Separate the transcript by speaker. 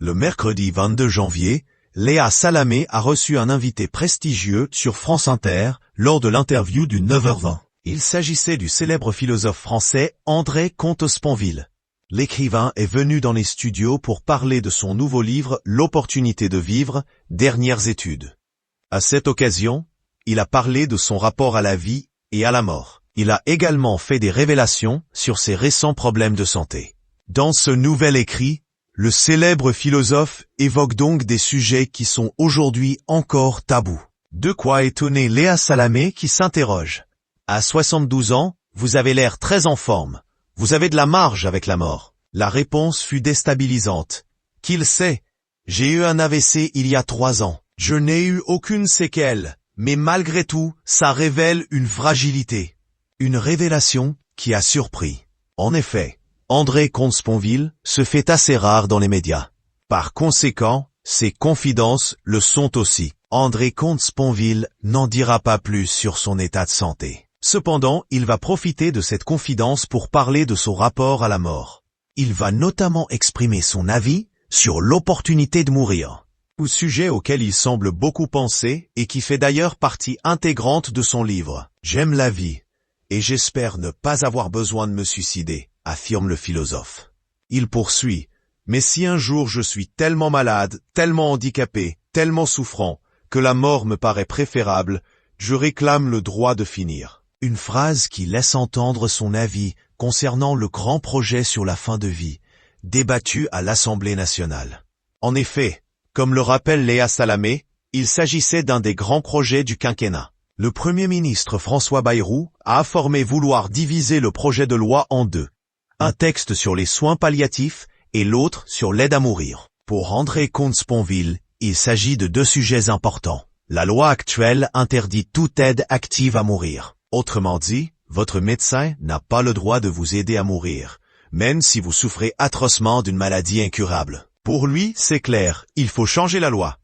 Speaker 1: Le mercredi 22 janvier, Léa Salamé a reçu un invité prestigieux sur France Inter lors de l'interview du 9h20. Il s'agissait du célèbre philosophe français André Comte-Sponville. L'écrivain est venu dans les studios pour parler de son nouveau livre L'opportunité de vivre, dernières études. À cette occasion, il a parlé de son rapport à la vie et à la mort. Il a également fait des révélations sur ses récents problèmes de santé. Dans ce nouvel écrit, le célèbre philosophe évoque donc des sujets qui sont aujourd'hui encore tabous. De quoi étonner Léa Salamé qui s'interroge. À 72 ans, vous avez l'air très en forme. Vous avez de la marge avec la mort. La réponse fut déstabilisante. Qu'il sait, j'ai eu un AVC il y a 3 ans. Je n'ai eu aucune séquelle, mais malgré tout, ça révèle une fragilité. Une révélation qui a surpris. En effet, André Comte-Sponville se fait assez rare dans les médias. Par conséquent, ses confidences le sont aussi. André Comte-Sponville n'en dira pas plus sur son état de santé. Cependant, il va profiter de cette confidence pour parler de son rapport à la mort. Il va notamment exprimer son avis sur l'opportunité de mourir. Un sujet auquel il semble beaucoup penser et qui fait d'ailleurs partie intégrante de son livre. J'aime la vie, et j'espère ne pas avoir besoin de me suicider, affirme le philosophe. Il poursuit, mais si un jour je suis tellement malade, tellement handicapé, tellement souffrant, que la mort me paraît préférable, je réclame le droit de finir. Une phrase qui laisse entendre son avis concernant le grand projet sur la fin de vie, débattu à l'Assemblée nationale. En effet, comme le rappelle Léa Salamé, il s'agissait d'un des grands projets du quinquennat. Le Premier ministre François Bayrou a affirmé vouloir diviser le projet de loi en deux. Un texte sur les soins palliatifs et l'autre sur l'aide à mourir. Pour André Comte-Sponville, il s'agit de 2 sujets importants. La loi actuelle interdit toute aide active à mourir. Autrement dit, votre médecin n'a pas le droit de vous aider à mourir, même si vous souffrez atrocement d'une maladie incurable. Pour lui, c'est clair, il faut changer la loi.